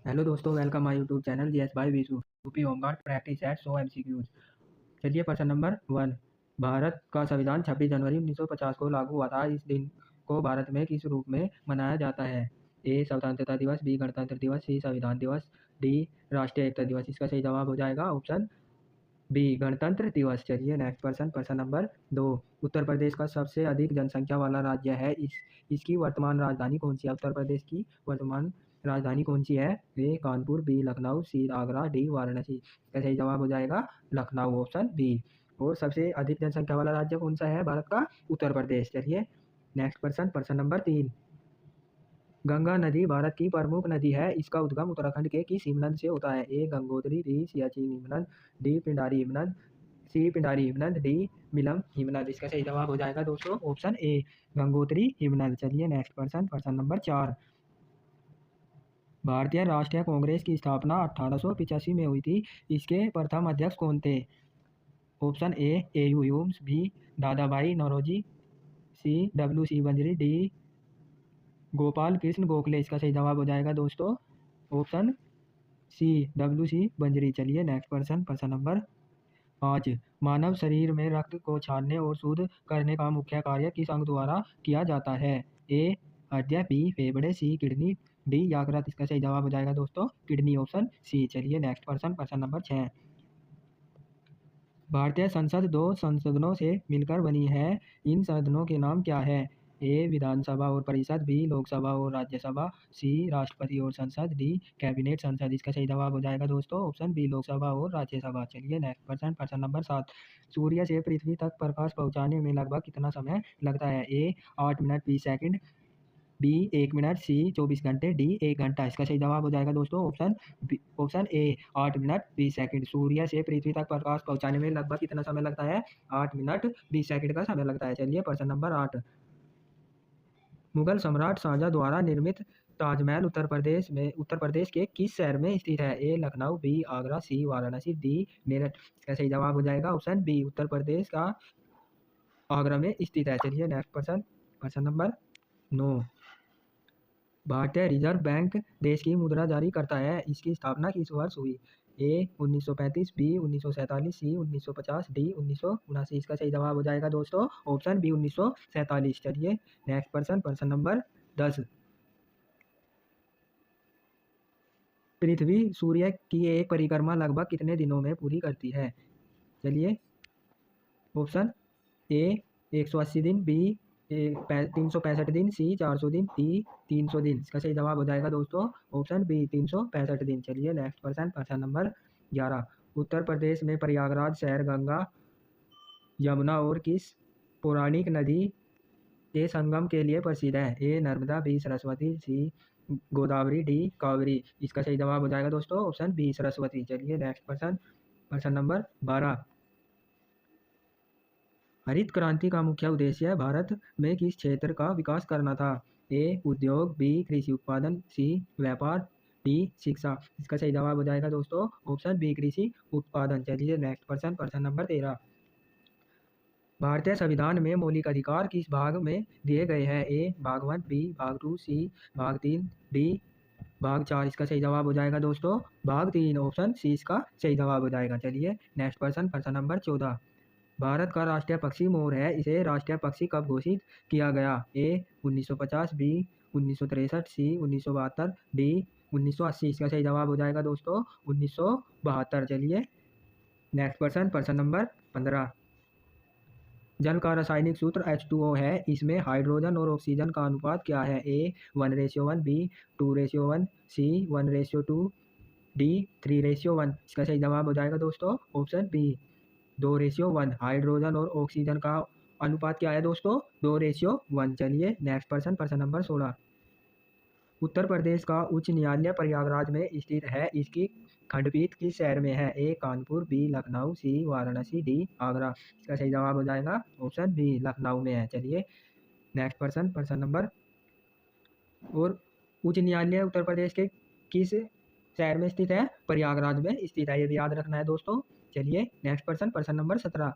Hello दोस्तों, welcome my YouTube channel GS bye Vishu. UP home guard practice eight so MCQs. चलिए, प्रश्न number 1। Bharat का संविधान 26 जनवरी 1950 को लागू हुआ था। इस दिन को भारत में किस रूप में मनाया जाता है? ए स्वतंत्रता दिवस, बी गणतंत्र दिवस, सी संविधान दिवस, डी राष्ट्रीय एकता दिवस। इसका सही जवाब हो जाएगा ऑप्शन बी गणतंत्र दिवस। चलिए नेक्स्ट प्रश्न नंबर 2। उत्तर प्रदेश का सबसे अधिक जनसंख्या वाला राज्य है। इसकी वर्तमान राजधानी कौन सी है? उत्तर प्रदेश की वर्तमान राजधानी कौन सी है? ए कानपुर, बी लखनऊ, सी आगरा, डी वाराणसी। इसका सही जवाब हो जाएगा लखनऊ, ऑप्शन बी। और सबसे अधिक जनसंख्या वाला राज्य कौन सा है भारत का? उत्तर प्रदेश। चलिए नेक्स्ट प्रश्न नंबर 3। गंगा नदी भारत की प्रमुख नदी है। इसका उद्गम उत्तराखंड के किस हिमनद से होता है? ए गंगोत्री, बी सियाचिन हिमनद, डी पिंडारी हिमनद, सी पिंडारी हिमनद, डी मिलम हिमनद। इसका सही जवाब हो जाएगा दोस्तों ऑप्शन ए गंगोत्री हिमनद। चलिए नेक्स्ट प्रश्न नंबर 4। भारतीय राष्ट्रीय कांग्रेस की स्थापना 1885 में हुई थी। इसके प्रथम अध्यक्ष कौन थे? Option A U Humes, B Dadabhai Naoroji, C W C Banerjee, D Gopal Krishna Gokhale. इसका सही जवाब हो जाएगा दोस्तों ऑप्शन सी डब्ल्यू सी बंजरी। चलिए नेक्स्ट प्रश्न नंबर 5। मानव शरीर में रक्त को छानने और शुद्ध करने का मुख्य कार्य किस अंग द्वारा किया जाता है? ए हृदय, बी फेफड़े, सी किडनी, डी यकृत। इसका सही जवाब हो जाएगा दोस्तों किडनी, ऑप्शन सी। चलिए नेक्स्ट प्रश्न नंबर 6। भारतीय संसद दो संसदों से मिलकर बनी है। इन सदनों के नाम क्या है? ए विधानसभा और परिषद, बी लोकसभा और राज्यसभा, सी राष्ट्रपति और संसद, डी कैबिनेट संसद। इसका सही जवाब हो जाएगा दोस्तों ऑप्शन बी लोकसभा और राज्यसभा। चलिए नेक्स्ट प्रश्न नंबर 7। सूर्य से पृथ्वी तक प्रकाश पहुंचाने में लगभग कितना समय लगता है? ए 8 मिनट 20 सेकंड, बी 1 मिनट, सी 24 घंटे, डी 1 घंटा। इसका सही जवाब हो जाएगा दोस्तों ऑप्शन ए 8 मिनट 20 सेकंड। सूर्य से पृथ्वी तक प्रकाश पहुंचाने में लगभग कितना समय लगता है? 8 मिनट 20 सेकंड का समय लगता है। चलिए प्रश्न नंबर 8। मुगल सम्राट शाहजहां द्वारा निर्मित ताजमहल उत्तर प्रदेश के किस शहर में स्थित है? ए लखनऊ, बी आगरा, सी वाराणसी, डी मेरठ। इसका सही जवाब हो जाएगा ऑप्शन बी उत्तर प्रदेश का आगरा में स्थित है। चलिए नेक्स्ट प्रश्न नंबर 9। भारतीय रिजर्व बैंक देश की मुद्रा जारी करता है। इसकी स्थापना किस वर्ष हुई? ए 1935, बी 1947, सी 1950, डी 1979। इसका सही जवाब हो जाएगा दोस्तों ऑप्शन बी 1947। चलिए नेक्स्ट प्रश्न नंबर 10। पृथ्वी सूर्य की एक परिक्रमा लगभग कितने दिनों में पूरी करती है? चलिए ऑप्शन ए 180 दिन, बी 365 दिन, सी 400 दिन, डी 300 दिन। इसका सही जवाब हो जाएगा दोस्तों ऑप्शन बी 365 दिन। चलिए नेक्स्ट प्रश्न नंबर 11। उत्तर प्रदेश में प्रयागराज शहर गंगा, यमुना और किस पौराणिक नदी के संगम के लिए प्रसिद्ध है? ए नर्मदा, बी सरस्वती, सी गोदावरी, डी कावेरी। इसका सही जवाब हो जाएगा दोस्तों ऑप्शन बी सरस्वती। चलिए नेक्स्ट प्रश्न नंबर 12। हरित क्रांति का मुख्य उद्देश्य भारत में किस क्षेत्र का विकास करना था? ए उद्योग, बी कृषि उत्पादन, सी व्यापार, डी शिक्षा। इसका सही जवाब हो जाएगा दोस्तों ऑप्शन बी कृषि उत्पादन। चलिए नेक्स्ट प्रश्न नंबर 13। भारतीय संविधान में मौलिक अधिकार किस भाग में दिए गए हैं? ए भाग 1, बी भाग 2, सी भाग 3, डी भाग 4। इसका सही जवाब हो जाएगा दोस्तों भाग 3, ऑप्शन सी इसका सही जवाब हो जाएगा। चलिए नेक्स्ट प्रश्न नंबर 14। भारत का राष्ट्रीय पक्षी मोर है। इसे राष्ट्रीय पक्षी कब घोषित किया गया? ए 1950, बी 1963, सी 1972, डी 1980। इसका सही जवाब हो जाएगा दोस्तों 1972। चलिए नेक्स्ट प्रश्न नंबर 15। जल का रासायनिक सूत्र H2O है। इसमें हाइड्रोजन और ऑक्सीजन का अनुपात क्या है? ए 1:1, बी 2:1, सी 1:2, डी 3:1। इसका सही जवाब हो जाएगा दोस्तों ऑप्शन बी 2:1। हाइड्रोजन और ऑक्सीजन का अनुपात क्या है दोस्तों? 2:1। चलिए नेक्स्ट प्रश्न नंबर 16। उत्तर प्रदेश का उच्च न्यायालय प्रयागराज में स्थित है। इसकी खंडपीठ किस शहर में है? ए कानपुर, बी लखनऊ, सी वाराणसी, डी आगरा। इसका सही जवाब हो जाएगा ऑप्शन बी लखनऊ में है। चलिए नेक्स्ट प्रश्न नंबर। और उच्च न्यायालय उत्तर प्रदेश के किस शहर में स्थित है? प्रयागराज में स्थित है। ये भी याद रखना है दोस्तों। चलिए नेक्स्ट प्रश्न नंबर 17।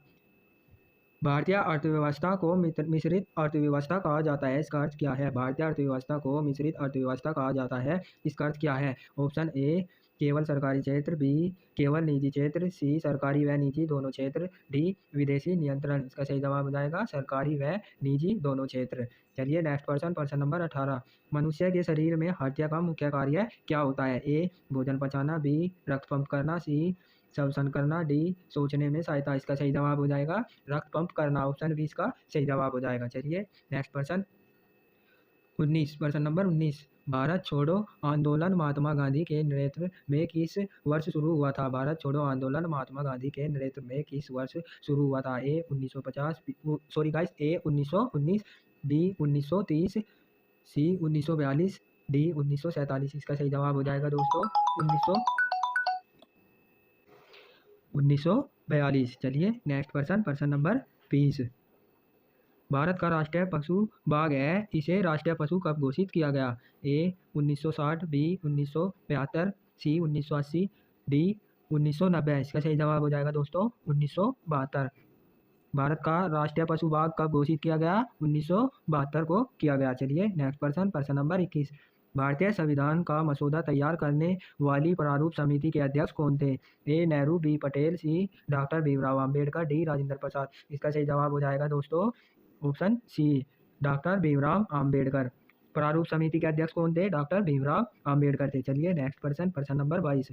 भारतीय अर्थव्यवस्था को मिश्रित अर्थव्यवस्था कहा जाता है, इसका अर्थ क्या है? भारतीय अर्थव्यवस्था को मिश्रित अर्थव्यवस्था कहा जाता है, इसका अर्थ क्या है? ऑप्शन ए केवल सरकारी क्षेत्र, बी केवल निजी क्षेत्र, सी सरकारी व निजी दोनों क्षेत्र, डी विदेशी नियंत्रण। इसका सही जवाब हो जाएगा सरकारी व निजी दोनों क्षेत्र। चलिए नेक्स्ट प्रश्न नंबर 18। मनुष्य के शरीर में हत्या का मुख्य कार्य क्या होता है? ए भोजन पचाना, बी रक्त पंप करना, सी श्वसन करना, डी सोचने में सहायता। इसका सही जवाब हो जाएगा रक्त पंप करना। ऑप्शन बी इसका सही जवाब हो जाएगा। चलिए नेक्स्ट प्रश्न नंबर 19। भारत छोड़ो आंदोलन महात्मा गांधी के नेतृत्व में किस वर्ष शुरू हुआ था? भारत छोड़ो आंदोलन महात्मा गांधी के नेतृत्व में किस वर्ष शुरू हुआ था? ए 1950, सॉरी गाइस, ए 1919, बी 1930, सी 1942, डी 1947। इसका सही जवाब हो जाएगा दोस्तों 1942। चलिए नेक्स्ट प्रश्न नंबर 20। भारत का राष्ट्रीय पशु बाघ है, इसे राष्ट्रीय पशु कब घोषित किया गया? ए 1960, बी 1972, सी 1980, डी 1990। इसका सही जवाब हो जाएगा दोस्तों 1972। भारत का राष्ट्रीय पशु बाघ कब घोषित किया गया? 1972 को किया गया। चलिए नेक्स्ट प्रश्न नंबर 21। भारतीय संविधान का मसौदा तैयार करने वाली प्रारूप समिति के अध्यक्ष कौन थे? A Nehru, B Patel, C doctor Bhimrao Ambedkar, D Rajendra Prasad. इसका सही जवाब हो जाएगा दोस्तों option C doctor Bhimrao Ambedkar. प्रारूप समिति के अध्यक्ष कौन थे? डॉक्टर भीमराव अंबेडकर थे। चलिए नेक्स्ट प्रश्न नंबर 22।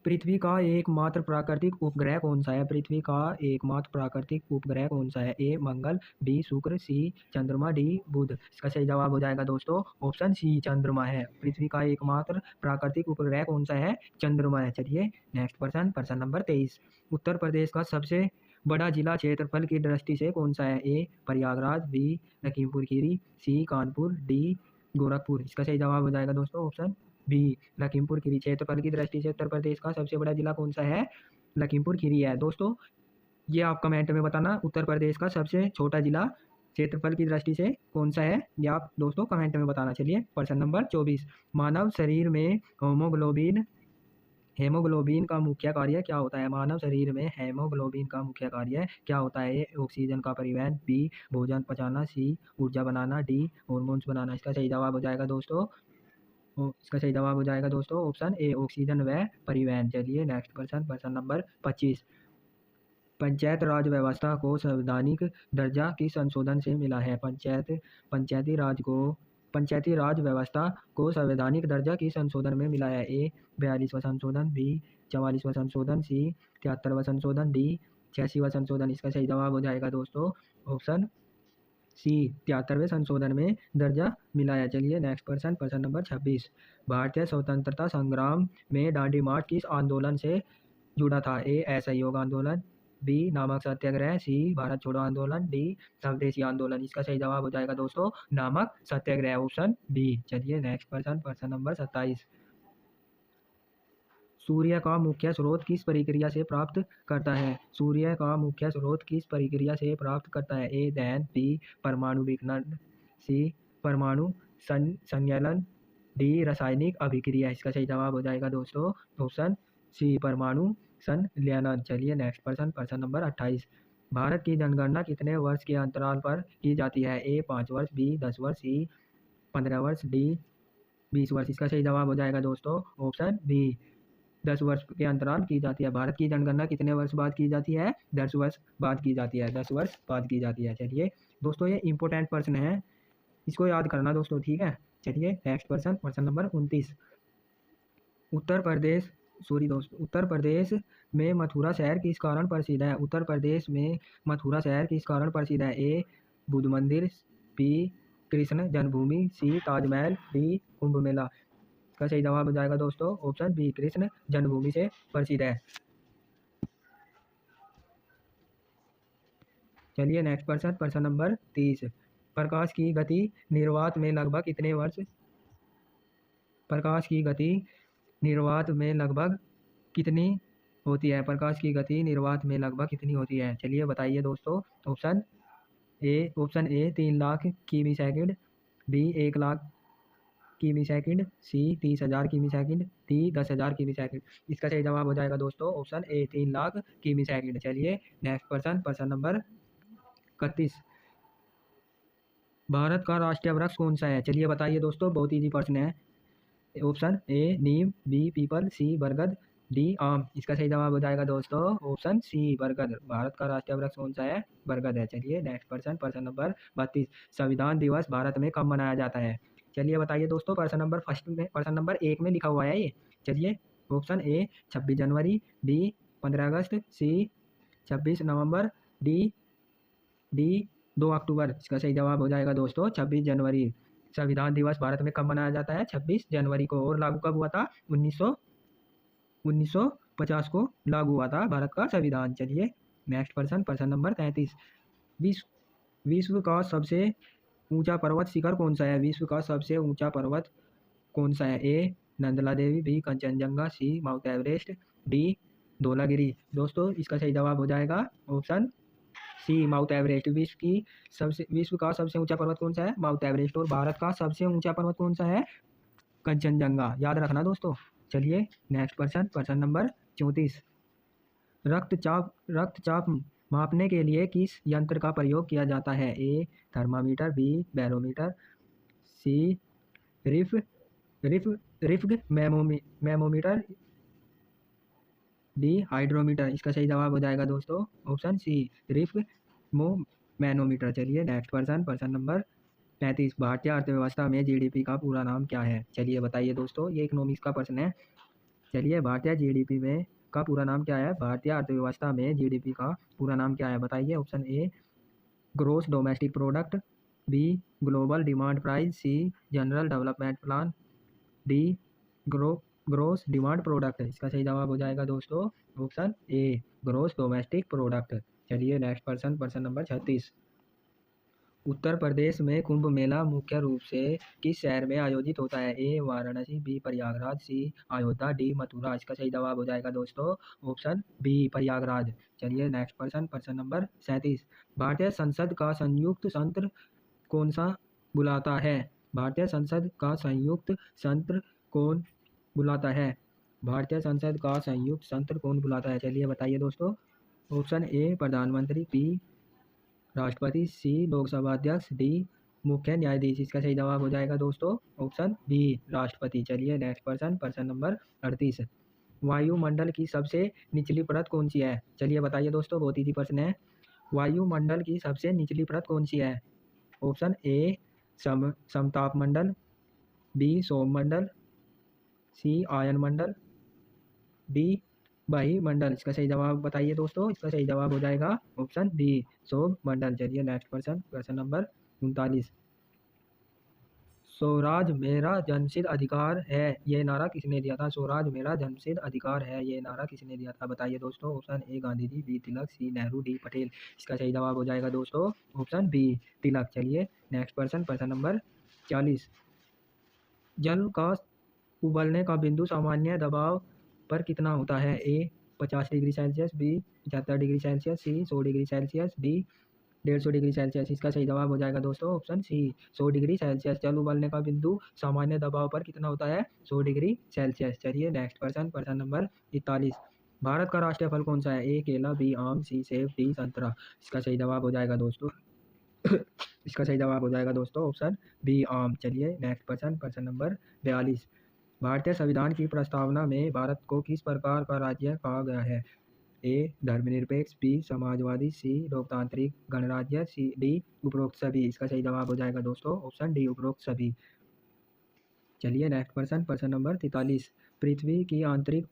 पृथ्वी का एकमात्र प्राकृतिक उपग्रह कौन सा है? पृथ्वी का एकमात्र प्राकृतिक उपग्रह कौन सा है? ए मंगल, बी शुक्र, सी चंद्रमा, डी बुध। इसका सही जवाब हो जाएगा दोस्तों ऑप्शन सी चंद्रमा है। पृथ्वी का एकमात्र प्राकृतिक उपग्रह कौन सा है? चंद्रमा है। चलिए नेक्स्ट प्रश्न नंबर 23। उत्तर प्रदेश का सबसे बड़ा जिला क्षेत्रफल की दृष्टि से कौन सा है? ए प्रयागराज, बी लखीमपुर खीरी, सी कानपुर, डी गोरखपुर। इसका सही जवाब हो जाएगा दोस्तों ऑप्शन बी लखीमपुर खीरी। क्षेत्रफल की दृष्टि से उत्तर प्रदेश का सबसे बड़ा जिला कौन सा है? लखीमपुर खीरी है। दोस्तों ये आप कमेंट में बताना उत्तर प्रदेश का सबसे छोटा जिला क्षेत्रफल की दृष्टि से कौन सा है, ये आप दोस्तों कमेंट में बताना। चलिए प्रश्न नंबर 24। मानव शरीर में हेमोग्लोबिन का मुख्य कार्य क्या होता है? मानव शरीर में हेमोग्लोबिन का मुख्य कार्य क्या होता है? ए ऑक्सीजन का परिवहन, बी भोजन पचाना, सी ऊर्जा बनाना, डी हॉर्मोन्स बनाना। इसका सही जवाब हो जाएगा दोस्तों ऑप्शन ए ऑक्सीजन व परिवहन। चलिए नेक्स्ट प्रश्न नंबर 25। पंचायत राज व्यवस्था को संवैधानिक दर्जा किस संशोधन से मिला है? पंचायती राज व्यवस्था को संवैधानिक दर्जा किस संशोधन में मिला है? ए 42वां संशोधन, बी 44वां संशोधन, सी 73वां संशोधन, डी 86वां संशोधन। इसका सही जवाब हो जाएगा दोस्तों ऑप्शन सी 73वें संशोधन में दर्जा मिला है। चलिए नेक्स्ट प्रश्न नंबर 26। भारतीय स्वतंत्रता संग्राम में दांडी मार्च किस आंदोलन से जुड़ा था? ए असहयोग आंदोलन, बी नमक सत्याग्रह, सी भारत छोड़ो आंदोलन, डी स्वदेशी आंदोलन। इसका सही जवाब हो जाएगा दोस्तों नमक सत्याग्रह ऑप्शन बी। चलिए नेक्स्ट प्रश्न नंबर 27। सूर्य का मुख्य स्रोत किस प्रक्रिया से प्राप्त करता है? सूर्य का मुख्य स्रोत किस प्रक्रिया से प्राप्त करता है? ए दहन, बी परमाणु विकिरण, सी परमाणु संयलन, डी रासायनिक अभिक्रिया। इसका सही जवाब हो जाएगा दोस्तों ऑप्शन सी परमाणु संलयन। चलिए नेक्स्ट प्रश्न नंबर 28। भारत की जनगणना कितने वर्ष के अंतराल पर की जाती है? ए 5 वर्ष, बी 10 वर्ष, सी 15 वर्ष, डी 20 वर्ष। इसका सही जवाब हो जाएगा दोस्तों ऑप्शन बी 10 वर्ष के अंतराल की जाती है। भारत की जनगणना कितने वर्ष बाद की जाती है? 10 वर्ष बाद की जाती है। 10 वर्ष बाद की जाती है। चलिए दोस्तों ये इंपॉर्टेंट प्रश्न है, इसको याद करना दोस्तों, ठीक है। चलिए नेक्स्ट प्रश्न नंबर 29। उत्तर प्रदेश में मथुरा शहर किस कारण प्रसिद्ध है? उत्तर प्रदेश में मथुरा शहर किस कारण प्रसिद्ध है? ए बुद्ध मंदिर, बी कृष्ण जन्मभूमि, सी ताजमहल, डी कुंभ मेला। का सही जवाब हो जाएगा दोस्तों ऑप्शन बी कृष्ण जन्मभूमि से प्रसिद्ध है। चलिए नेक्स्ट प्रश्न नंबर 30। प्रकाश की गति निर्वात में लगभग कितने वर्ष प्रकाश की गति निर्वात में लगभग कितनी होती है? प्रकाश की गति निर्वात में लगभग कितनी होती है? चलिए बताइए दोस्तों ऑप्शन ए 3 लाख किमी सेकंड, बी 1 लाख किमी सेकंड, सी 30,000 किमी सेकंड, डी 10,000 किमी सेकंड। इसका सही जवाब हो जाएगा दोस्तों ऑप्शन ए 3 लाख किमी सेकंड। चलिए नेक्स्ट प्रश्न नंबर 31। भारत का राष्ट्रीय वृक्ष कौन सा है? चलिए बताइए दोस्तों, बहुत इजी प्रश्न है। ऑप्शन ए नीम, बी पीपल, सी बरगद, डी आम। इसका सही जवाब हो जाएगा दोस्तों ऑप्शन सी बरगद। भारत का राष्ट्रीय वृक्ष कौन सा है? बरगद है। चलिए नेक्स्ट प्रश्न नंबर 32। संविधान दिवस भारत में कब मनाया जाता है? चलिए बताइए दोस्तों, प्रश्न नंबर 1 में लिखा हुआ है ये। चलिए ऑप्शन ए 26 जनवरी, बी 15 अगस्त, सी 26 नवंबर, डी डी 2 अक्टूबर। इसका सही जवाब हो जाएगा दोस्तों 26 जनवरी। संविधान दिवस भारत में कब मनाया जाता है? 26 जनवरी को। और लागू कब हुआ था? 1950 को लागू हुआ था भारत का संविधान। चलिए नेक्स्ट प्रश्न नंबर 33। विश्व का सबसे ऊंचा पर्वत शिखर कौन सा है? विश्व का सबसे ऊंचा पर्वत कौन सा है? ए नंदला देवी, बी कंचनजंगा, सी माउंट एवरेस्ट, डी धौलागिरी। दोस्तों इसका सही जवाब हो जाएगा ऑप्शन सी माउंट एवरेस्ट। विश्व का सबसे ऊंचा पर्वत कौन सा है? Mount Everest. और भारत का सबसे ऊंचा पर्वत कौन सा है? कंचनजंगा। याद रखना दोस्तों। चलिए नेक्स्ट प्रश्न नंबर 34। रक्तचाप मापने के लिए किस यंत्र का प्रयोग किया जाता है? A thermometer, B barometer, C रिफ रिफ रिफ्ग मैमोमीटर, डी हाइड्रोमीटर। इसका सही जवाब हो जाएगा दोस्तों ऑप्शन सी रिफ्ग मैनोमीटर। चलिए नेक्स्ट प्रश्न नंबर 35। भारतीय अर्थव्यवस्था में जीडीपी का पूरा नाम क्या है? चलिए बताइए दोस्तों, ये इकोनॉमिक्स का प्रश्न है। चलिए भारतीय जीडीपी में का पूरा नाम क्या है? भारतीय अर्थव्यवस्था में जीडीपी का पूरा नाम क्या है? बताइए। Option A gross domestic product, B global demand price, C general development plan, D gross demand product. इसका सही जवाब हो जाएगा दोस्तों option A gross domestic product. चलिए नेक्स्ट प्रश्न नंबर 36। उत्तर प्रदेश में कुंभ मेला मुख्य रूप से किस शहर में आयोजित होता है? ए वाराणसी, बी प्रयागराज, सी अयोध्या, डी मथुरा। इसका सही जवाब हो जाएगा दोस्तों ऑप्शन बी प्रयागराज। चलिए नेक्स्ट प्रश्न नंबर 37। भारतीय संसद का संयुक्त सत्र कौन सा बुलाता है? भारतीय संसद का संयुक्त सत्र कौन बुलाता है? भारतीय संसद का संयुक्त सत्र कौन बुलाता है? चलिए बताइए दोस्तों। ऑप्शन ए प्रधानमंत्री, बी राष्ट्रपति, सी लोकसभा अध्यक्ष, डी मुख्य न्यायाधीश। इसका सही जवाब हो जाएगा दोस्तों ऑप्शन बी राष्ट्रपति। चलिए नेक्स्ट प्रश्न नंबर 38। वायुमंडल की सबसे निचली परत कौन सी है? चलिए बताइए दोस्तों, बहुत इजी प्रश्न है। वायुमंडल की सबसे निचली परत कौन सी है? ऑप्शन ए समताप मंडल, बी सौममंडल, सी आयन मंडल, डी वायुमंडल। इसका सही जवाब बताइए दोस्तों। इसका सही जवाब हो जाएगा ऑप्शन डी सौममंडल। चलिए नेक्स्ट प्रश्न नंबर 39। स्वराज मेरा जन्मसिद्ध अधिकार है, ये नारा किसने दिया था? स्वराज मेरा जन्मसिद्ध अधिकार है, ये नारा किसने दिया था? बताइए दोस्तों। Option A Gandhi ji, B Tilak, C Nehru, D Patel. इसका सही जवाब हो जाएगा दोस्तों ऑप्शन बी तिलक। चलिए नेक्स्ट प्रश्न नंबर 40। जल का उबलने का बिंदु सामान्य दबाव पर कितना होता है? A 50 degree Celsius, B 75 degree Celsius, C 100 degree Celsius, D 150 degree Celsius. इसका सही जवाब हो जाएगा दोस्तों ऑप्शन सी 100 डिग्री सेल्सियस। जल उबलने का बिंदु सामान्य दबाव पर कितना होता है? 100 डिग्री सेल्सियस। चलिए नेक्स्ट प्रश्न नंबर 41। भारत का राष्ट्रीय फल कौन सा है? ए केला, बी आम, सी सेब, डी संतरा। इसका सही जवाब हो जाएगा दोस्तों इसका सही जवाब हो जाएगा दोस्तों ऑप्शन बी आम। चलिए नेक्स्ट प्रश्न नंबर 42। भारतीय संविधान की प्रस्तावना में भारत को किस प्रकार का राज्य कहा गया है? ए धर्मनिरपेक्ष, बी समाजवादी, सी लोकतांत्रिक गणराज्य, सी डी उपरोक्त सभी। इसका सही जवाब हो जाएगा दोस्तों ऑप्शन डी उपरोक्त सभी। चलिए नेक्स्ट प्रश्न नंबर 43। पृथ्वी की आंतरिक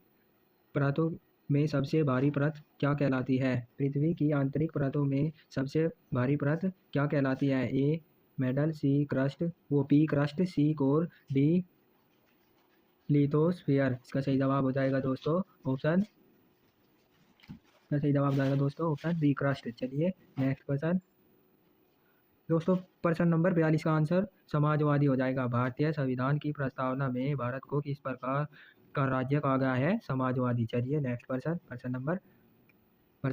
परतों में सबसे भारी परत क्या कहलाती है? पृथ्वी की आंतरिक परतों में सबसे भारी परत क्या कहलाती है? ए मेडल, सी क्रस्ट, पी क्रस्ट, सी कोर, डी लिथोस्फीयर। इसका सही जवाब हो जाएगा दोस्तों ऑप्शन सही जवाब जाएगा दोस्तों ऑप्शन बी क्रस्ट। चलिए नेक्स्ट प्रश्न नंबर 42 का आंसर समाजवादी हो जाएगा। भारतीय संविधान की प्रस्तावना में भारत को किस प्रकार का राज्य कहा गया है? समाजवादी। चलिए नेक्स्ट प्रश्न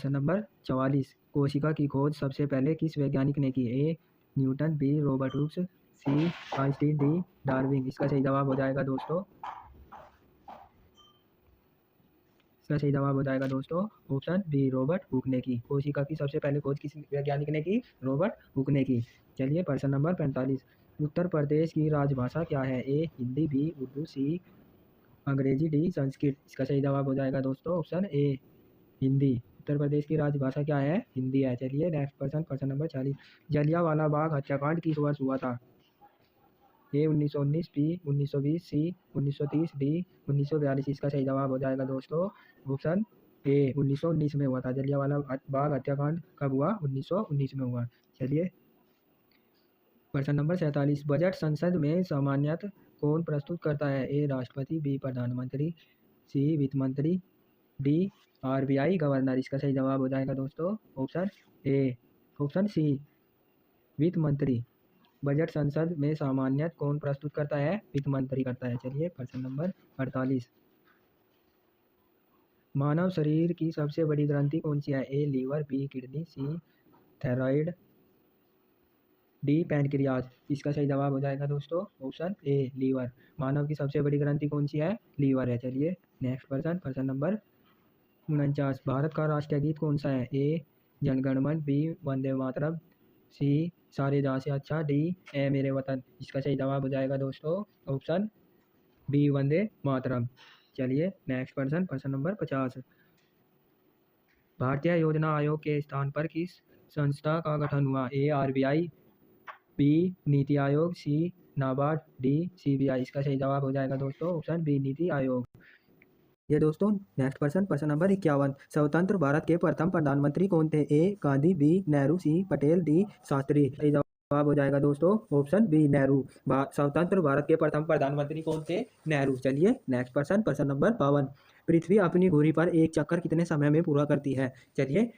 नंबर 44। कोशिका की खोज सबसे पहले किस वैज्ञानिक ने की? A Newton, B Robert Hooks, C Einstein, D Darwin. इसका सही जवाब हो जाएगा दोस्तों इसका सही जवाब हो जाएगा दोस्तों ऑप्शन बी रॉबर्ट हुक ने की। कोशिका की सबसे पहले खोज किस वैज्ञानिक ने की? रॉबर्ट हुक ने की। चलिए प्रश्न नंबर 45, उत्तर प्रदेश की राजभाषा क्या है? ए हिंदी, बी उर्दू, सी अंग्रेजी, डी संस्कृत। इसका सही जवाब हो जाएगा दोस्तों ऑप्शन ए हिंदी। उत्तर प्रदेश की राजभाषा क्या है? हिंदी है। चलिए नेक्स्ट प्रश्न, प्रश्न नंबर 40, जलियांवाला बाग हत्याकांड किस वर्ष हुआ था? ए 1919, बी 1920, सी 1930, डी 1942। इसका सही जवाब हो जाएगा दोस्तों ऑप्शन ए 1919 में हुआ था। जलियांवाला बाग हत्याकांड कब हुआ? 1919 में हुआ। चलिए प्रश्न नंबर 47, बजट संसद में सामान्यतः कौन प्रस्तुत करता है? ए राष्ट्रपति, बी प्रधानमंत्री, सी वित्त मंत्री, डी आरबीआई गवर्नर। इसका सही जवाब हो जाएगा दोस्तों ऑप्शन ए ऑप्शन सी वित्त मंत्री। बजट संसद में सामान्यतः कौन प्रस्तुत करता है? वित्त मंत्री करता है। चलिए प्रश्न नंबर 48, मानव शरीर की सबसे बड़ी ग्रंथि कौन सी है? ए लीवर, बी किडनी, सी थायराइड, डी पैनक्रियाज। इसका सही जवाब हो जाएगा दोस्तों ऑप्शन ए लीवर। मानव की सबसे बड़ी ग्रंथि कौन सी है? लीवर है। चलिए नेक्स्ट प्रश्न, प्रश्न नंबर 49, भारत का राष्ट्रीय गीत कौन सा है? ए जनगण मन, बी वंदे मातरम, सी सारे जहां से अच्छा, डी ए मेरे वतन। इसका सही जवाब हो जाएगा दोस्तों ऑप्शन बी वंदे मातरम। चलिए नेक्स्ट प्रश्न, प्रश्न नंबर 50, भारतीय योजना आयोग के स्थान पर किस संस्था का गठन हुआ? ए आरबीआई, बी नीति आयोग, सी नाबार्ड, डी सीबीआई। इसका सही जवाब हो जाएगा दोस्तों ऑप्शन बी नीति आयोग। ये दोस्तों नेक्स्ट प्रश्न, प्रश्न नंबर 51, स्वतंत्र भारत के प्रथम प्रधानमंत्री कौन थे? ए गांधी, बी नेहरू, सी पटेल, डी शास्त्री। सही जवाब हो जाएगा दोस्तों ऑप्शन बी नेहरू। स्वतंत्र भारत के प्रथम प्रधानमंत्री कौन थे? नेहरू। चलिए नेक्स्ट प्रश्न, प्रश्न नंबर 52, पृथ्वी अपनी धुरी पर एक चक्कर कितने समय में पूरा करती है? चलिए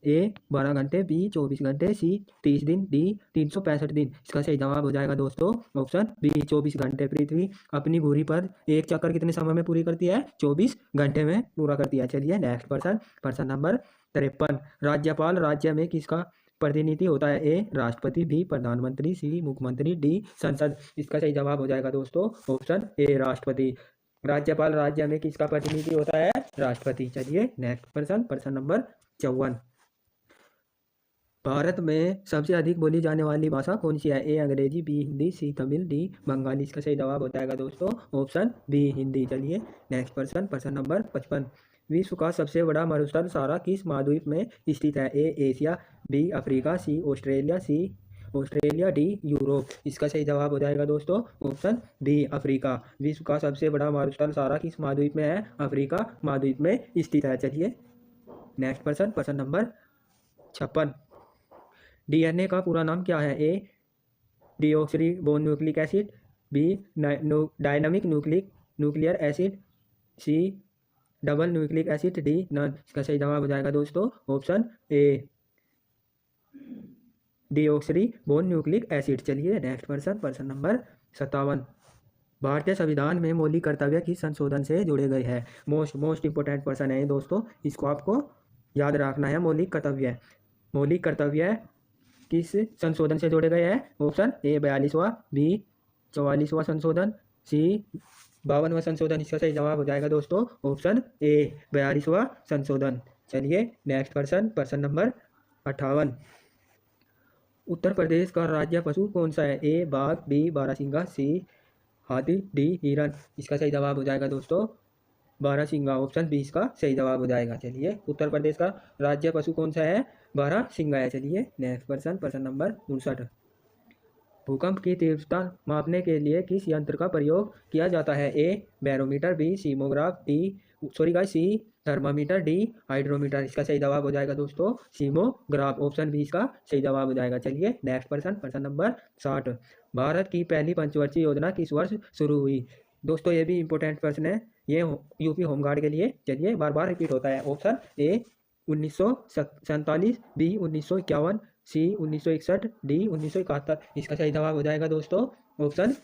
ए 12 घंटे, बी 24 घंटे, सी 30 दिन, डी 365 दिन। इसका सही जवाब हो जाएगा दोस्तों ऑप्शन बी 24 घंटे। पृथ्वी अपनी धुरी पर एक चक्कर कितने समय में पूरी करती है? 24 घंटे में पूरा करती है। चलिए नेक्स्ट प्रश्न, प्रश्न नंबर 53, राज्यपाल राज्य में किसका प्रतिनिधि होता है? ए राष्ट्रपति, बी प्रधानमंत्री, सी मुख्यमंत्री, डी संसद। इसका सही जवाब हो जाएगा दोस्तों ऑप्शन ए राष्ट्रपति। राज्यपाल राज्य में किसका प्रतिनिधि होता है? राष्ट्रपति। चलिए नेक्स्ट प्रश्न, प्रश्न नंबर 54, भारत में सबसे अधिक बोली जाने वाली भाषा कौन सी है? ए अंग्रेजी, बी हिंदी, सी तमिल, डी बंगाली। इसका सही जवाब हो जाएगा दोस्तों ऑप्शन बी हिंदी। चलिए नेक्स्ट प्रश्न, प्रश्न नंबर 55, विश्व का सबसे बड़ा मरुस्थल सारा किस महाद्वीप में स्थित है? A Asia, B Africa, C Australia, D Europe. इसका सही जवाब हो जाएगा दोस्तों ऑप्शन बी अफ्रीका। विश्व का सबसे बड़ा मरुस्थल सारा किस महाद्वीप में है? अफ्रीका महाद्वीप में स्थित है। चलिए नेक्स्ट प्रश्न, प्रश्न नंबर 56, डीएनए का पूरा नाम क्या है? A deoxy bone nucleic acid, B dynamic nuclear acid, C double nucleic acid, D none. इसका सही जवाब हो जाएगा दोस्तों option A deoxy bone nucleic acid. चलिए नेक्स्ट प्रश्न, प्रश्न नंबर 57, भारतीय संविधान में मौलिक कर्तव्य किस संशोधन से जुड़े गए हैं? मोस्ट इंपोर्टेंट प्रश्न है दोस्तों, इसको आपको याद रखना है। मौलिक कर्तव्य किस संशोधन से जोड़े गए हैं? ऑप्शन ए 42वां, बी 44वां संशोधन, सी 52वां संशोधन। इसका सही जवाब हो जाएगा दोस्तों ऑप्शन ए 42वां संशोधन। चलिए नेक्स्ट प्रश्न, प्रश्न नंबर 58, उत्तर प्रदेश का राज्य पशु कौन सा है? ए बाघ, बी बारहसिंगा, सी हाथी, डी हिरन। इसका सही जवाब हो जाएगा दोस्तों बारहसिंगा। ऑप्शन बी इसका सही जवाब हो जाएगा। चलिए उत्तर प्रदेश का राज्य पशु कौन सा है? बारहसिंगा है। चलिए नेक्स्ट प्रश्न, प्रश्न नंबर 59, भूकंप की तीव्रता मापने के लिए किस यंत्र का प्रयोग किया जाता है? ए बैरोमीटर, बी सीमोग्राफ, सी थर्मामीटर, डी हाइड्रोमीटर। इसका सही जवाब हो जाएगा दोस्तों सीमोग्राफ। ऑप्शन बी इसका सही जवाब हो जाएगा। चलिए नेक्स्ट प्रश्न, प्रश्न नंबर 60, भारत की पहली पंचवर्षीय योजना किस वर्ष शुरू हुई? दोस्तों ये भी इंपॉर्टेंट प्रश्न है, ये यूपी होमगार्ड के लिए। चलिए बार बार रिपीट होता है। Option A 1947, B 1951, C 1961, D 1971। इसका सही जवाब हो जाएगा दोस्तों ऑप्शन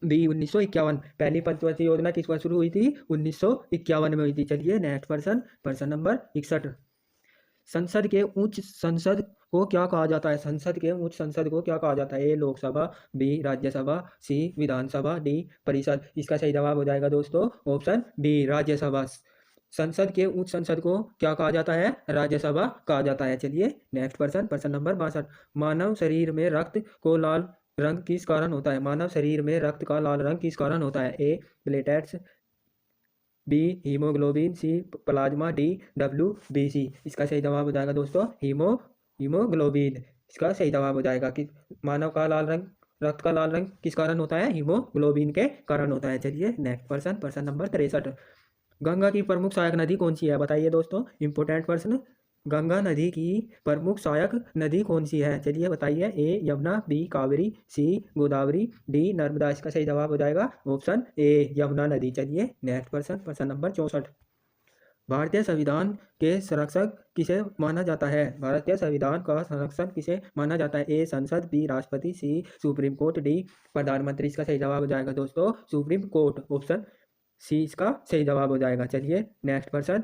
बी 1951। पहली पंचवर्षीय योजना किस वर्ष शुरू हुई थी? 1951 में हुई थी। चलिए नेक्स्ट प्रश्न, प्रश्न नंबर 61, संसद के उच्च संसद को क्या कहा जाता है? संसद के उच्च संसद को क्या कहा जाता है? ए लोकसभा, बी राज्यसभा, सी विधानसभा, डी परिषद। इसका सही जवाब हो जाएगा दोस्तों ऑप्शन डी राज्यसभा। संसद के उच्च संसद को क्या कहा जाता है? राज्यसभा कहा जाता है। चलिए नेक्स्ट प्रश्न नंबर 62। मानव शरीर में रक्त को लाल रंग किस कारण होता है? मानव शरीर में रक्त का लाल रंग किस कारण होता है? ए प्लेटलेट्स, बी हीमोग्लोबिन, सी प्लाज्मा, डी WBC। इसका सही जवाब हो जाएगा दोस्तों हीमोग्लोबिन। इसका सही जवाब हो जाएगा कि मानव का लाल रंग, रक्त का लाल रंग किस कारण होता है? हीमोग्लोबिन के कारण होता है। चलिए नेक्स्ट प्रश्न नंबर 63। गंगा की प्रमुख सहायक नदी कौन सी है? बताइए दोस्तों, इंपोर्टेंट प्रश्न। गंगा नदी की प्रमुख सहायक नदी कौन सी है? चलिए बताइए। ए यमुना, बी कावेरी, सी गोदावरी, डी नर्मदा। इसका सही जवाब हो जाएगा ऑप्शन ए यमुना नदी। चलिए नेक्स्ट प्रश्न नंबर 64। भारतीय संविधान के संरक्षक किसे माना जाता है? भारतीय संविधान का संरक्षक किसे माना जाता है? ए संसद, बी राष्ट्रपति, सी सुप्रीम कोर्ट, डी प्रधानमंत्री। इसका सही जवाब हो जाएगा दोस्तों सुप्रीम कोर्ट। ऑप्शन सी इसका सही जवाब हो जाएगा। चलिए नेक्स्ट प्रश्न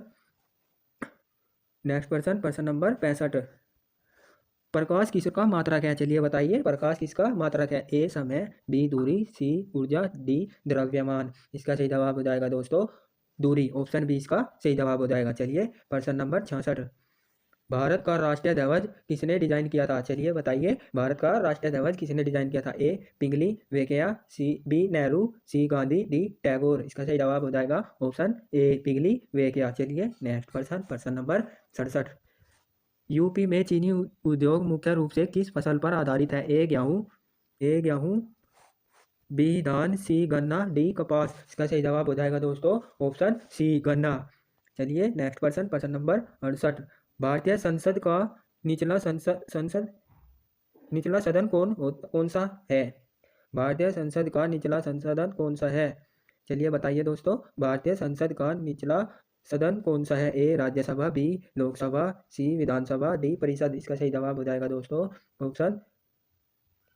नंबर 65। प्रकाश किसका मात्रक है? चलिए बताइए, प्रकाश किसका मात्रक है? ए समय, बी दूरी, सी ऊर्जा, डी द्रव्यमान। इसका सही जवाब हो जाएगा दोस्तों दूरी। ऑप्शन बी इसका सही जवाब हो जाएगा। चलिए प्रश्न नंबर 66। भारत का राष्ट्रीय ध्वज किसने डिजाइन किया था? चलिए बताइए, भारत का राष्ट्रीय ध्वज किसने डिजाइन किया था? ए पिंगली वेंकैया, सी बी नेहरू, सी गांधी, डी टैगोर। इसका सही जवाब हो जाएगा ऑप्शन ए पिंगली वेंकैया। चलिए नेक्स्ट प्रश्न नंबर 67। यूपी में चीनी उद्योग मुख्य रूप से किस फसल पर आधारित है? ए गेहूँ, बी धान, सी गन्ना, डी कपास। इसका सही जवाब हो जाएगा दोस्तों ऑप्शन सी गन्ना। चलिए नेक्स्ट प्रश्न नंबर 68। भारतीय संसद का निचला सदन कौन सा है? भारतीय संसद का निचला सदन कौन सा है? चलिए बताइए दोस्तों, भारतीय संसद का निचला सदन कौन सा है? ए राज्यसभा, बी लोकसभा, सी विधानसभा, डी परिषद। इसका सही जवाब हो जाएगा दोस्तों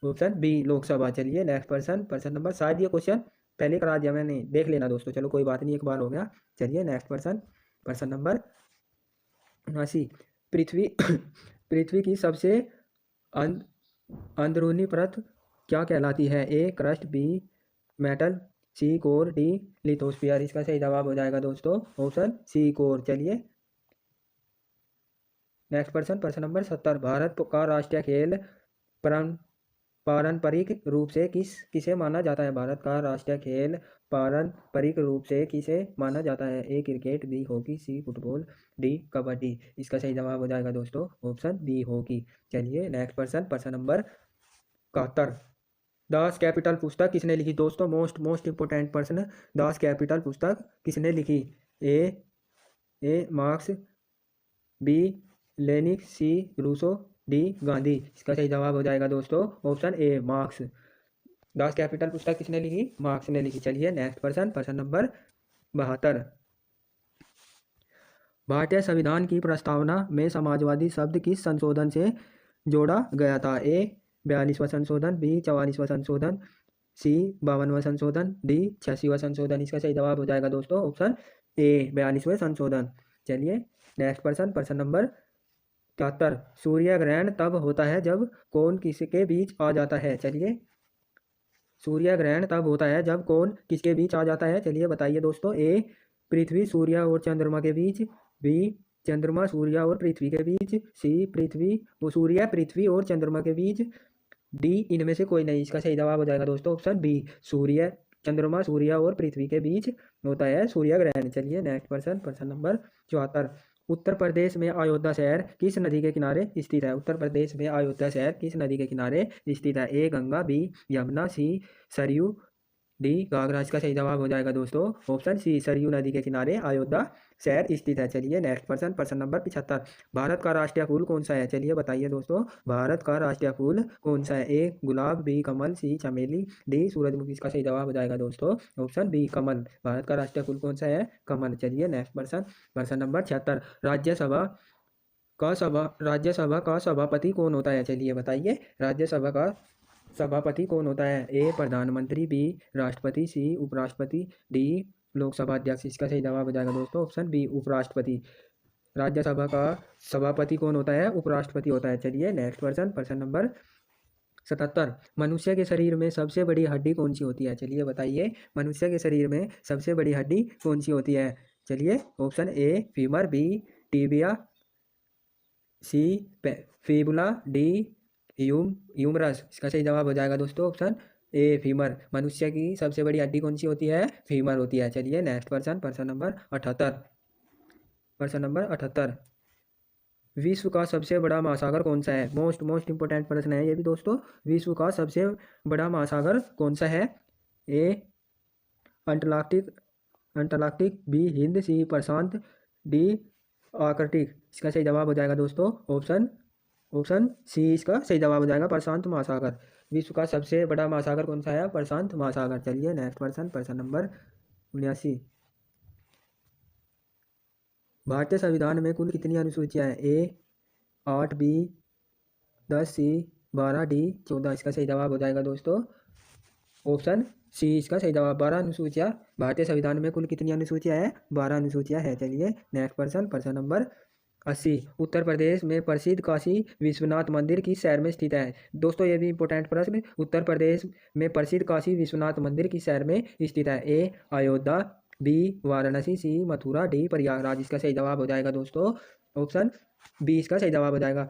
ऑप्शन बी लोकसभा। चलिए नेक्स्ट प्रश्न नंबर, शायद ये क्वेश्चन पहले करा दिया मैंने, देख लेना दोस्तों। चलो कोई बात नहीं, एक बार हो गया। चलिए नेक्स्ट प्रश्न नंबर 79। पृथ्वी पृथ्वी की सबसे अंदरूनी परत क्या कहलाती है? ए क्रस्ट, बी मेटल, सी कोर, डी लिथोस्फीयर। इसका सही जवाब हो जाएगा दोस्तों ऑप्शन सी कोर। चलिए नेक्स्ट प्रश्न नंबर 70। भारत का राष्ट्रीय खेल पारंपरिक रूप से किसे माना जाता है? भारत का राष्ट्रीय खेल पारंपरिक रूप से किसे माना जाता है? A cricket, B hockey, C football, D kabaddi. इसका सही जवाब हो जाएगा दोस्तों ऑप्शन बी हॉकी। चलिए नेक्स्ट प्रश्न नंबर 71। दास कैपिटल पुस्तक किसने लिखी? दोस्तों मोस्ट इंपोर्टेंट प्रश्न। दास कैपिटल पुस्तक किसने लिखी? A Marx, B Lenin, C Rousseau, D Gandhi. इसका सही जवाब हो जाएगा दोस्तों option A Marx. Das Capital पुस्तक किसने लिखी? मार्क्स ने लिखी। चलिए नेक्स्ट प्रश्न नंबर 72। भारतीय संविधान की प्रस्तावना में समाजवादी शब्द किस संशोधन से जोड़ा गया था? ए 42वां संशोधन, बी 44वां संशोधन, सी 52वां संशोधन, डी 86वां संशोधन। इसका सही जवाब हो जाएगा दोस्तों ऑप्शन ए 42वें संशोधन। चलिए नेक्स्ट प्रश्न नंबर 73। सूर्य ग्रहण तब होता है जब कौन किसके बीच आ जाता है? चलिए सूर्य ग्रहण तब होता है जब कौन किसके बीच आ जाता है? चलिए बताइए दोस्तों। ए पृथ्वी सूर्य और चंद्रमा के बीच, बी चंद्रमा सूर्य और पृथ्वी के बीच, सी सूर्य पृथ्वी और चंद्रमा के बीच, डी इनमें से कोई नहीं। इसका सही जवाब हो जाएगा दोस्तों ऑप्शन बी चंद्रमा सूर्य और पृथ्वी के बीच होता है सूर्य ग्रहण। चलिए नेक्स्ट प्रश्न नंबर 74। उत्तर प्रदेश में अयोध्या शहर किस नदी के किनारे स्थित है? उत्तर प्रदेश में अयोध्या शहर किस नदी के किनारे स्थित है? ए गंगा, बी यमुना, सी सरयू, डी घाघरा। इसका सही जवाब हो जाएगा दोस्तों ऑप्शन सी सरयू नदी के किनारे अयोध्या शहर स्थित है। चलिए नेक्स्ट प्रश्न नंबर 75। भारत का राष्ट्रीय फूल कौन सा है? चलिए बताइए दोस्तों, भारत का राष्ट्रीय फूल कौन सा है? ए गुलाब, बी कमल, सी चमेली, डी सूरजमुखी। इसका सही जवाब हो जाएगा दोस्तों ऑप्शन बी कमल। भारत का राष्ट्रीय फूल कौन सा है? कमल। चलिए नेक्स्ट प्रश्न नंबर 76। राज्यसभा का सभापति कौन होता है? चलिए बताइए, राज्यसभा का सभापति कौन होता है? ए प्रधानमंत्री, बी राष्ट्रपति, सी उपराष्ट्रपति, डी लोकसभा अध्यक्ष। इसका सही जवाब हो जाएगा दोस्तों ऑप्शन बी उपराष्ट्रपति। राज्यसभा का सभापति कौन होता है? उपराष्ट्रपति होता है। चलिए नेक्स्ट प्रश्न नंबर 77। मनुष्य के शरीर में सबसे बड़ी हड्डी कौन सी होती है? चलिए बताइए, मनुष्य के शरीर में सबसे बड़ी हड्डी कौन सी होती है? चलिए option A femur, B tibia, C fibula, D humerus. इसका सही जवाब हो जाएगा दोस्तों ऑप्शन ए फीमर। मनुष्य की सबसे बड़ी हड्डी कौन सी होती है? फीमर होती है। चलिए next person, person number 78, person number 78। विश्व का सबसे बड़ा महासागर कौन सा है? मोस्ट मोस्ट इंपोर्टेंट प्रश्न है ये भी दोस्तों। विश्व का सबसे बड़ा महासागर कौन सा है? ए अंटार्कटिक, अंटार्कटिक, बी हिंद, सी प्रशांत, डी आर्कटिक। इसका सही जवाब हो जाएगा दोस्तों ऑप्शन ऑप्शन सी। इसका सही जवाब हो जाएगा प्रशांत महासागर। विश्व का सबसे बड़ा महासागर कौन सा है? प्रशांत महासागर। चलिए नेक्स्ट पर्सन, पर्सन नंबर 79। भारतीय संविधान में कुल कितनी अनुसूचियां हैं? ए 8, बी 10, सी 12, डी 14। इसका सही जवाब हो जाएगा दोस्तों ऑप्शन सी। इसका सही जवाब 12 अनुसूचियां। भारतीय संविधान में कुल कितनी अनुसूचियां हैं? 12 अनुसूचियां हैं। चलिए नेक्स्ट पर्सन, पर्सन नंबर 80। उत्तर प्रदेश में प्रसिद्ध काशी विश्वनाथ मंदिर किस शहर में स्थित है? दोस्तों ये भी इंपॉर्टेंट प्रश्न। उत्तर प्रदेश में प्रसिद्ध काशी विश्वनाथ मंदिर किस शहर में स्थित है? ए अयोध्या, बी वाराणसी, सी मथुरा, डी प्रयागराज। इसका सही जवाब हो जाएगा दोस्तों ऑप्शन बी। इसका सही जवाब हो जाएगा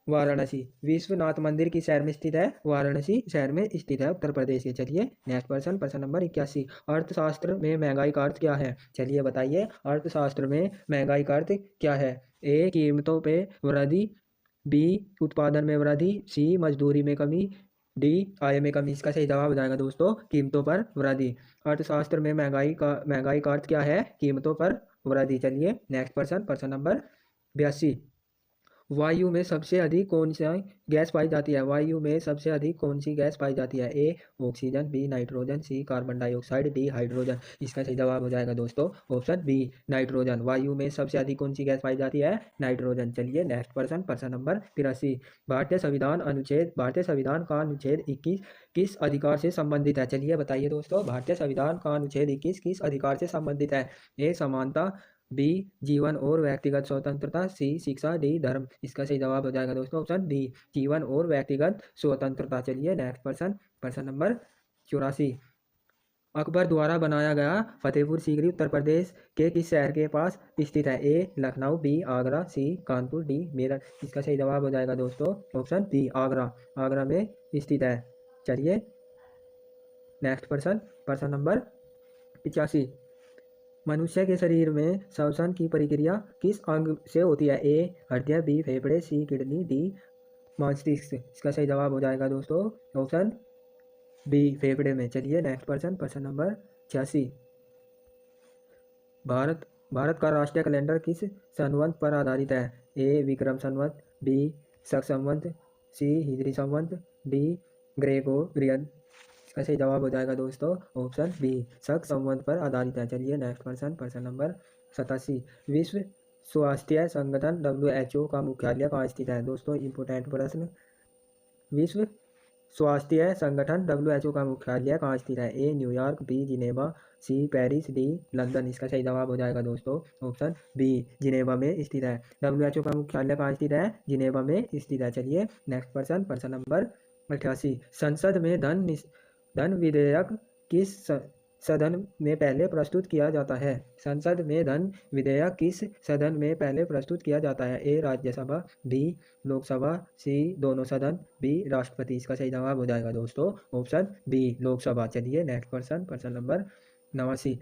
वाराणसी। विश्वनाथ मंदिर किस शहर में स्थित है? वाराणसी शहर में स्थित है उत्तर प्रदेश के। चलिए नेक्स्ट पर्सन, पर्सन नंबर 81। अर्थशास्त्र में महंगाई का अर्थ क्या है? चलिए बताइए अर्थशास्त्र में महंगाई का अर्थ क्या है? ए कीमतों पे वृद्धि, बी उत्पादन में वृद्धि, सी मजदूरी में कमी, डी आय में कमी। इसका सही जवाब हो जाएगा दोस्तों कीमतों पर वृद्धि। अर्थशास्त्र में महंगाई का अर्थ क्या है? कीमतों पर वृद्धि। चलिए नेक्स्ट पर्सन, पर्सन नंबर 82। वायु में सबसे अधिक कौन सी गैस पाई जाती है? वायु में सबसे अधिक कौन सी गैस पाई जाती है? A oxygen, B nitrogen, C carbon dioxide, D hydrogen. इसका सही जवाब हो जाएगा दोस्तों ऑप्शन बी नाइट्रोजन। वायु में सबसे अधिक कौन सी गैस पाई जाती है? नाइट्रोजन। चलिए नेक्स्ट पर्सन, पर्सन नंबर 83। भारतीय संविधान का अनुच्छेद 21 किस अधिकार से संबंधित है? चलिए बताइए दोस्तों भारतीय संविधान का अनुच्छेद 21 किस अधिकार से संबंधित है? ए समानता, बी जीवन और व्यक्तिगत स्वतंत्रता, सी शिक्षा, डी धर्म। इसका सही जवाब हो जाएगा दोस्तों ऑप्शन डी जीवन और व्यक्तिगत स्वतंत्रता। चलिए next person, person number 84। Akbar द्वारा बनाया गया फतेहपुर सीकरी उत्तर प्रदेश के किस शहर के पास स्थित है? ए लखनऊ, बी आगरा, सी कानपुर, डी मेरठ। इसका सही जवाब हो जाएगा दोस्तों ऑप्शन डी आगरा, आगरा में स्थित है। चलिए नेक्स्ट पर्सन, पर्सन नंबर 85। मनुष्य के शरीर में श्वसन की प्रक्रिया किस अंग से होती है? ए हृदय, बी फेफड़े, सी किडनी, डी मस्तिष्क। इसका सही जवाब हो जाएगा दोस्तों ऑप्शन बी फेफड़े में। चलिए next person, person number 86। Bharat का राष्ट्रीय कैलेंडर किस संवत पर आधारित है? ए विक्रम संवत, बी शक संवत, सी हिजरी संवत, डी ग्रेगोरियन। इसका सही जवाब हो जाएगा दोस्तों ऑप्शन बी शक संवत पर आधारित है। चलिए नेक्स्ट पर्सन, पर्सन नंबर 87। विश्व स्वास्थ्य संगठन WHO का मुख्यालय कहाँ स्थित है? दोस्तों इंपोर्टेंट प्रश्न। विश्व स्वास्थ्य संगठन WHO का मुख्यालय कहाँ स्थित है? A New York, B Geneva, C Paris, D London. इसका सही जवाब हो जाएगा दोस्तों ऑप्शन बी जिनेवा में स्थित है। WHO का मुख्यालय कहाँ स्थित है? जिनेवा में स्थित है। चलिए नेक्स्ट पर्सन, पर्सन नंबर 88। संसद में धन विधेयक किस सदन में पहले प्रस्तुत किया जाता है? संसद में धन विधेयक किस सदन में पहले प्रस्तुत किया जाता है? ए राज्यसभा, बी लोकसभा, सी दोनों सदन, बी राष्ट्रपति। इसका सही जवाब हो जाएगा दोस्तों ऑप्शन बी लोकसभा। चलिए नेक्स्ट पर्सन, पर्सन नंबर 89।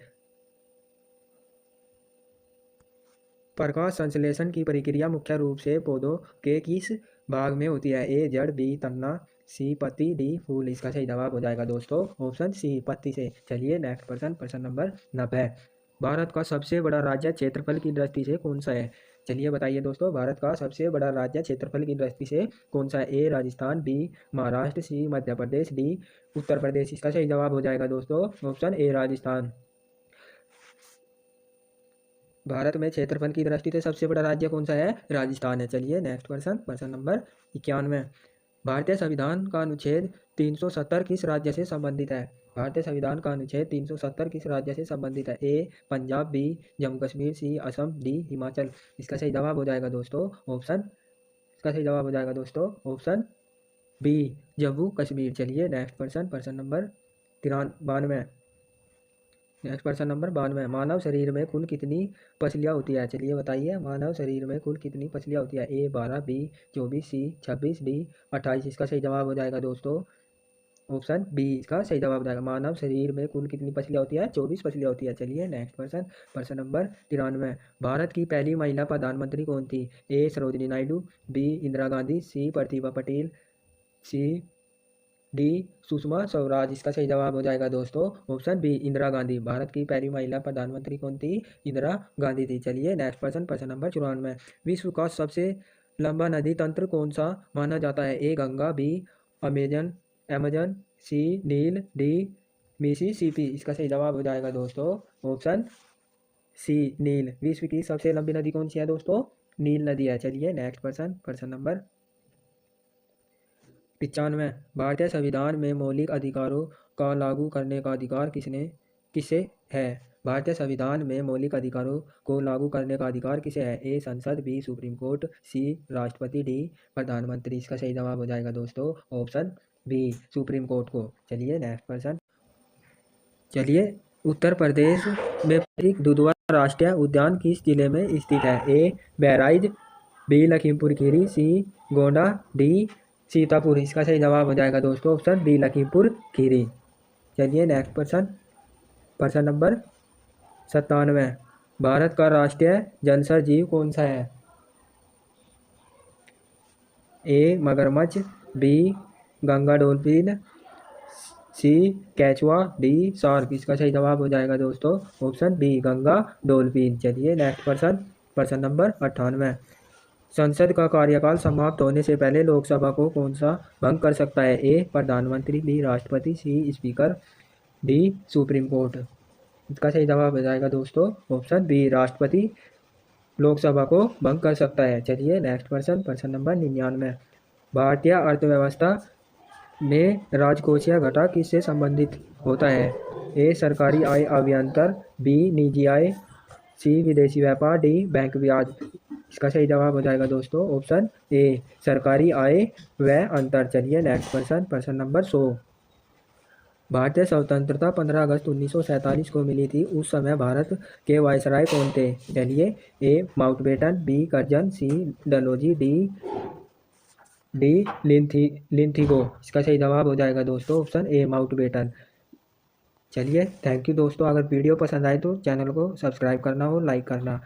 प्रकाश संश्लेषण की प्रक्रिया मुख्य रूप से पौधों के किस भाग में होती है? ए जड़, बी तना, सी पत्ती, डी फूल। इसका सही जवाब हो जाएगा दोस्तों ऑप्शन सी पत्ती से। चलिए next person, person number 90। Bharat का सबसे बड़ा राज्य क्षेत्रफल की दृष्टि से कौन सा है? चलिए बताइए दोस्तों भारत का सबसे बड़ा राज्य क्षेत्रफल की दृष्टि से कौन सा है? ए राजस्थान, बी महाराष्ट्र, सी मध्य प्रदेश, डी उत्तर प्रदेश। इसका सही जवाब हो जाएगा दोस्तों ऑप्शन ए राजस्थान। भारत में क्षेत्रफल की दृष्टि से सबसे बड़ा राज्य कौन सा है? राजस्थान है। चलिए नेक्स्ट पर्सन, पर्सन नंबर 91। भारतीय संविधान का अनुच्छेद 370 किस राज्य से संबंधित है? भारतीय संविधान का अनुच्छेद 370 किस राज्य से संबंधित है? ए पंजाब, बी जम्मू कश्मीर, सी असम, डी हिमाचल। इसका सही जवाब हो जाएगा दोस्तों ऑप्शन बी जम्मू कश्मीर। चलिए next person, person number 92। Next question number 92, मानव शरीर में कुल कितनी पसलियाँ होती है? चलिए बताइए, मानव शरीर में कुल कितनी पसलियाँ होती है? ए 12, बी 24, सी 26, डी 28। इसका सही जवाब हो जाएगा दोस्तों ऑप्शन बी, इसका सही जवाब हो जाएगा। मानव शरीर में कुल कितनी पसलियाँ होती है? 24 पसलियाँ होती है। चलिए नेक्स्ट क्वेश्चन, प्रश्न नंबर 93, भारत की पहली महिला प्रधानमंत्री कौन थी? ए सरोजिनी नायडू, बी इंदिरा गांधी, सी प्रतिभा पटेल, सी डी सुषमा स्वराज। इसका सही जवाब हो जाएगा दोस्तों ऑप्शन बी, इंदिरा गांधी। भारत की पहली महिला प्रधानमंत्री कौन थी? इंदिरा गांधी थी। चलिए नेक्स्ट क्वेश्चन, प्रश्न नंबर 94, विश्व का सबसे लंबा नदी तंत्र कौन सा माना जाता है? ए गंगा, बी अमेजन अमेजन, सी नील, डी मिसिसिपी। इसका सही जवाब हो जाएगा दोस्तों ऑप्शन सी नील। विश्व की सबसे लंबी नदी कौन सी है दोस्तों? नील नदी है। चलिए नेक्स्ट क्वेश्चन, प्रश्न नंबर 95, भारतीय संविधान में मौलिक अधिकारों का लागू करने का अधिकार किसे है? भारतीय संविधान में मौलिक अधिकारों को लागू करने का अधिकार किसे है? ए संसद, बी सुप्रीम कोर्ट, सी राष्ट्रपति, डी प्रधानमंत्री। इसका सही जवाब हो जाएगा दोस्तों ऑप्शन बी, सुप्रीम कोर्ट को। चलिए नेक्स्ट क्वेश्चन, चलिए उत्तर प्रदेश में प्रतीक दुधवा राष्ट्रीय उद्यान किस जिले में स्थित है? ए बहराइच, बी लखीमपुर खीरी, सी गोंडा, डी सीतापुर। इसका सही जवाब हो जाएगा दोस्तों ऑप्शन बी, लखीमपुर खीरी। चलिए नेक्स्ट क्वेश्चन, प्रश्न नंबर 97, भारत का राष्ट्रीय जलचर जीव कौन सा है? ए मगरमच्छ, बी गंगा डॉल्फिन, सी केचुआ, डी शार्क। इसका सही जवाब हो जाएगा दोस्तों ऑप्शन बी, गंगा डॉल्फिन। चलिए नेक्स्ट क्वेश्चन, प्रश्न नंबर 98, संसद का कार्यकाल समाप्त होने से पहले लोकसभा को कौन सा भंग कर सकता है? ए प्रधानमंत्री, बी राष्ट्रपति, सी स्पीकर, डी सुप्रीम कोर्ट। इसका सही जवाब हो जाएगा दोस्तों ऑप्शन बी, राष्ट्रपति लोकसभा को भंग कर सकता है। चलिए नेक्स्ट क्वेश्चन, प्रश्न नंबर 99, भारतीय अर्थव्यवस्था में राजकोषीय घाटा किससे संबंधित होता है? ए सरकारी आय अभ्यंतर, बी निजी आय, सी विदेशी व्यापार, डी बैंक ब्याज। इसका सही जवाब हो जाएगा दोस्तों ऑप्शन ए, सरकारी आय व अंतर। चलिए नेक्स्ट क्वेश्चन, प्रश्न नंबर 100, भारतीय स्वतंत्रता 15 अगस्त 1947 को मिली थी। उस समय भारत के वायसराय कौन थे? चलिए ए माउंटबेटन, बी कर्जन, सी डलहौजी, डी लिंथिगो। इसका सही जवाब हो जाएगा दोस्तों ऑप्शन ए, माउंटबेटन। चलिए थैंक यू दोस्तों, अगर वीडियो पसंद आए तो चैनल को सब्सक्राइब करना और लाइक करना।